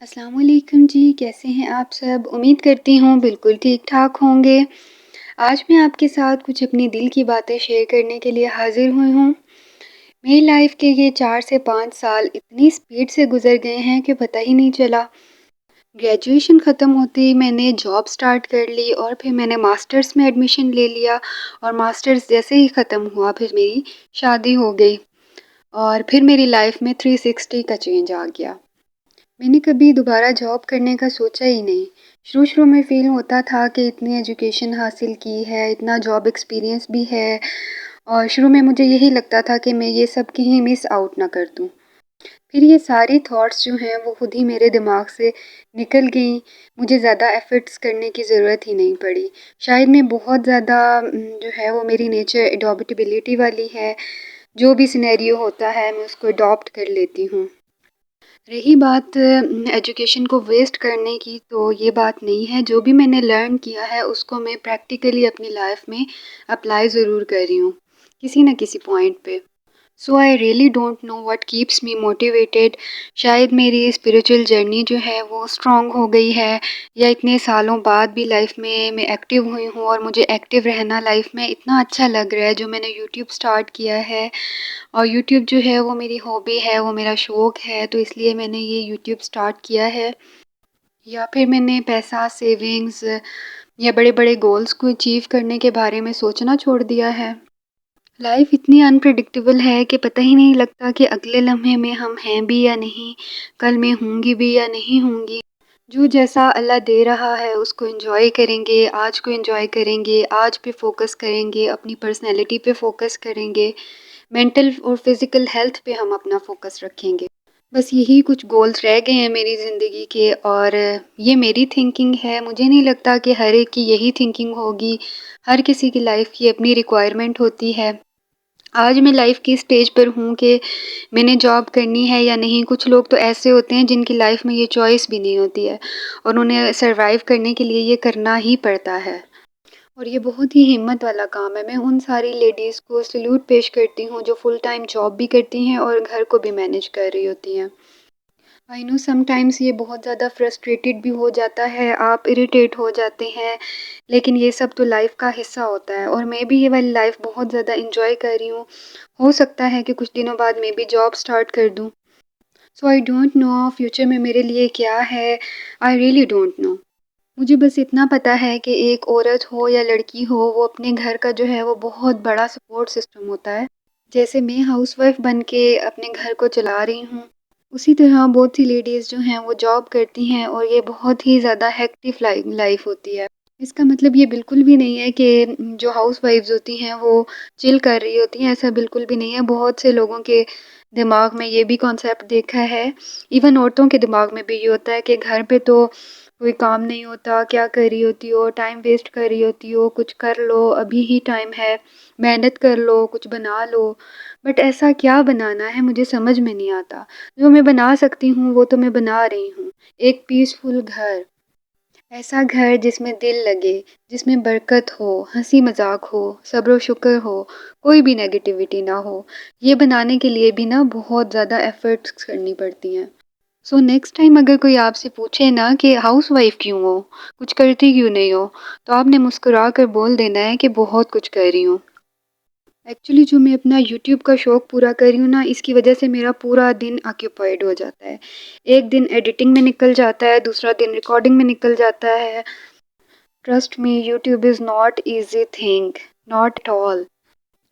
अस्सलाम वालेकुम जी, कैसे हैं आप सब? उम्मीद करती हूँ बिल्कुल ठीक-ठाक होंगे। आज मैं आपके साथ कुछ अपनी दिल की बातें शेयर करने के लिए हाज़िर हुई हूँ। मेरी लाइफ़ के ये 4 से 5 साल इतनी स्पीड से गुज़र गए हैं कि पता ही नहीं चला। ग्रेजुएशन ख़त्म होते ही मैंने जॉब स्टार्ट कर ली और फिर मैंने मास्टर्स में एडमिशन ले लिया और मास्टर्स जैसे ही ख़त्म हुआ फिर मेरी शादी हो गई और फिर मेरी लाइफ़ में 360 का चेंज आ गया। मैंने कभी दोबारा जॉब करने का सोचा ही नहीं। शुरू-शुरू में फ़ील होता था कि इतनी एजुकेशन हासिल की है, इतना जॉब एक्सपीरियंस भी है और शुरू में मुझे यही लगता था कि मैं ये सब कहीं मिस आउट ना कर दूँ। फिर ये सारी थॉट्स जो हैं वो खुद ही मेरे दिमाग से निकल गईं। मुझे ज़्यादा एफ़र्ट्स करने की ज़रूरत ही नहीं पड़ी। शायद मैं बहुत ज़्यादा जो है वो मेरी नेचर एडॉप्टेबिलिटी वाली है। जो भी सिनेरियो होता है मैं उसको अडॉप्ट कर लेती हूँ। रही बात एजुकेशन को वेस्ट करने की, तो ये बात नहीं है। जो भी मैंने लर्न किया है उसको मैं प्रैक्टिकली अपनी लाइफ में अप्लाई ज़रूर कर रही हूँ, किसी न किसी पॉइंट पे। So I really don't know what keeps me motivated. शायद मेरी स्पिरिचुअल जर्नी जो है वो स्ट्रॉन्ग हो गई है या इतने सालों बाद भी लाइफ में मैं एक्टिव हुई हूँ और मुझे एक्टिव रहना लाइफ में इतना अच्छा लग रहा है। जो मैंने यूट्यूब स्टार्ट किया है और यूट्यूब जो है वो मेरी हॉबी है, वो मेरा शौक़ है, तो इसलिए मैंने ये यूट्यूब स्टार्ट किया है। या फिर मैंने पैसा, सेविंग्स या बड़े-बड़े गोल्स को अचीव करने के बारे में सोचना छोड़ दिया है। लाइफ इतनी अनप्रेडिक्टेबल है कि पता ही नहीं लगता कि अगले लम्हे में हम हैं भी या नहीं, कल मैं होंगी भी या नहीं होंगी। जो जैसा अल्लाह दे रहा है उसको एंजॉय करेंगे, आज को एंजॉय करेंगे, आज पे फोकस करेंगे, अपनी पर्सनैलिटी पे फोकस करेंगे, मेंटल और फिज़िकल हेल्थ पे हम अपना फोकस रखेंगे। बस यही कुछ गोल्स रह गए हैं मेरी ज़िंदगी के और ये मेरी थिंकिंग है। मुझे नहीं लगता कि हर एक की यही थिंकिंग होगी। हर किसी की लाइफ़ की अपनी रिक्वायरमेंट होती है। आज मैं लाइफ़ की स्टेज पर हूँ कि मैंने जॉब करनी है या नहीं। कुछ लोग तो ऐसे होते हैं जिनकी लाइफ़ में ये चॉइस भी नहीं होती है और उन्हें सर्वाइव करने के लिए ये करना ही पड़ता है। और ये बहुत ही हिम्मत वाला काम है। मैं उन सारी लेडीज़ को सैल्यूट पेश करती हूँ जो फुल टाइम जॉब भी करती हैं और घर को भी मैनेज कर रही होती हैं। आई नो समटाइम्स ये बहुत ज़्यादा फ्रस्ट्रेटेड भी हो जाता है, आप इरिटेट हो जाते हैं, लेकिन ये सब तो लाइफ़ का हिस्सा होता है और मैं भी ये वाली लाइफ़ बहुत ज़्यादा एन्जॉय कर रही हूँ। हो सकता है कि कुछ दिनों बाद मैं भी जॉब स्टार्ट कर दूँ। सो आई डोंट नो फ्यूचर में मेरे लिए क्या है, आई रियली डोंट नो। मुझे बस इतना पता है कि एक औरत हो या लड़की हो, वो अपने घर का जो है वो बहुत बड़ा सपोर्ट सिस्टम होता है। जैसे मैं हाउसवाइफ़ बन के अपने घर को चला रही हूँ, उसी तरह बहुत सी लेडीज़ जो हैं वो जॉब करती हैं और ये बहुत ही ज़्यादा हेक्टिक लाइफ़ होती है। इसका मतलब ये बिल्कुल भी नहीं है कि जो हाउसवाइफ़्स होती हैं वो चिल कर रही होती हैं, ऐसा बिल्कुल भी नहीं है। बहुत से लोगों के दिमाग में ये भी कॉन्सेप्ट देखा है, इवन औरतों के दिमाग में भी ये होता है कि घर पे तो कोई काम नहीं होता, क्या कर रही होती हो, टाइम वेस्ट कर रही होती हो, कुछ कर लो, अभी ही टाइम है, मेहनत कर लो, कुछ बना लो। बट ऐसा क्या बनाना है मुझे समझ में नहीं आता। जो मैं बना सकती हूँ वो तो मैं बना रही हूँ। एक पीसफुल घर, ऐसा घर जिसमें दिल लगे, जिसमें बरकत हो, हँसी मज़ाक हो, सब्र व शुक्र हो, कोई भी नेगेटिविटी ना हो। ये बनाने के लिए भी ना बहुत ज़्यादा एफ़र्ट्स करनी पड़ती हैं। सो नेक्स्ट टाइम अगर कोई आपसे पूछे ना कि हाउसवाइफ़ क्यों हो, कुछ करती क्यों नहीं हो, तो आपने मुस्कुरा कर बोल देना है कि बहुत कुछ कर रही हूँ। एक्चुअली जो मैं अपना यूट्यूब का शौक पूरा कर रही हूँ ना, इसकी वजह से मेरा पूरा दिन ऑक्यूपाइड हो जाता है। एक दिन एडिटिंग में निकल जाता है, दूसरा दिन रिकॉर्डिंग में निकल जाता है। Trust me YouTube is not easy thing, not at all.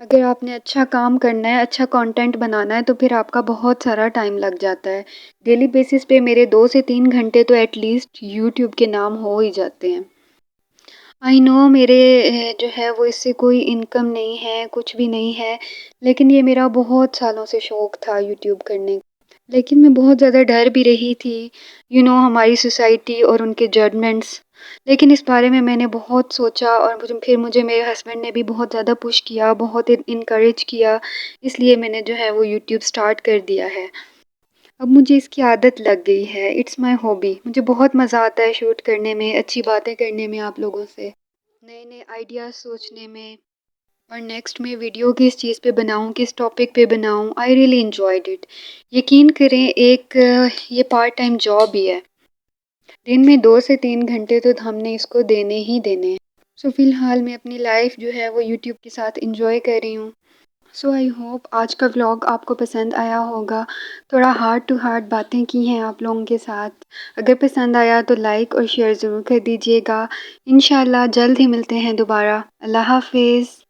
अगर आपने अच्छा काम करना है, अच्छा कंटेंट बनाना है, तो फिर आपका बहुत सारा टाइम लग जाता है। डेली बेसिस पे मेरे 2 से 3 घंटे तो एटलीस्ट यूट्यूब के नाम हो ही जाते हैं। आई नो मेरे जो है वो इससे कोई इनकम नहीं है, कुछ भी नहीं है, लेकिन ये मेरा बहुत सालों से शौक था यूट्यूब करने। लेकिन मैं बहुत ज़्यादा डर भी रही थी, हमारी सोसाइटी और उनके जजमेंट्स। लेकिन इस बारे में मैंने बहुत सोचा और मुझे मेरे हस्बैंड ने भी बहुत ज़्यादा पुश किया, बहुत इनकरेज किया, इसलिए मैंने जो है वो यूट्यूब स्टार्ट कर दिया है। अब मुझे इसकी आदत लग गई है, इट्स माय हॉबी। मुझे बहुत मज़ा आता है शूट करने में, अच्छी बातें करने में आप लोगों से, नए-नए आइडियाज़ सोचने में और नेक्स्ट मैं वीडियो किस चीज़ पे बनाऊँ, किस टॉपिक पे बनाऊँ। I really enjoyed it. यकीन करें एक ये पार्ट टाइम जॉब ही है। दिन में 2 से 3 घंटे तो हमने इसको देने ही देने हैं। सो फ़िलहाल मैं अपनी लाइफ़ जो है वो यूट्यूब के साथ एन्जॉय कर रही हूँ। सो आई होप आज का व्लॉग आपको पसंद आया होगा। थोड़ा हार्ट टू हार्ट बातें की हैं आप लोगों के साथ। अगर पसंद आया तो लाइक और शेयर ज़रूर कर दीजिएगा। इंशाल्लाह जल्द ही मिलते हैं दोबारा। अल्लाह हाफ़िज़।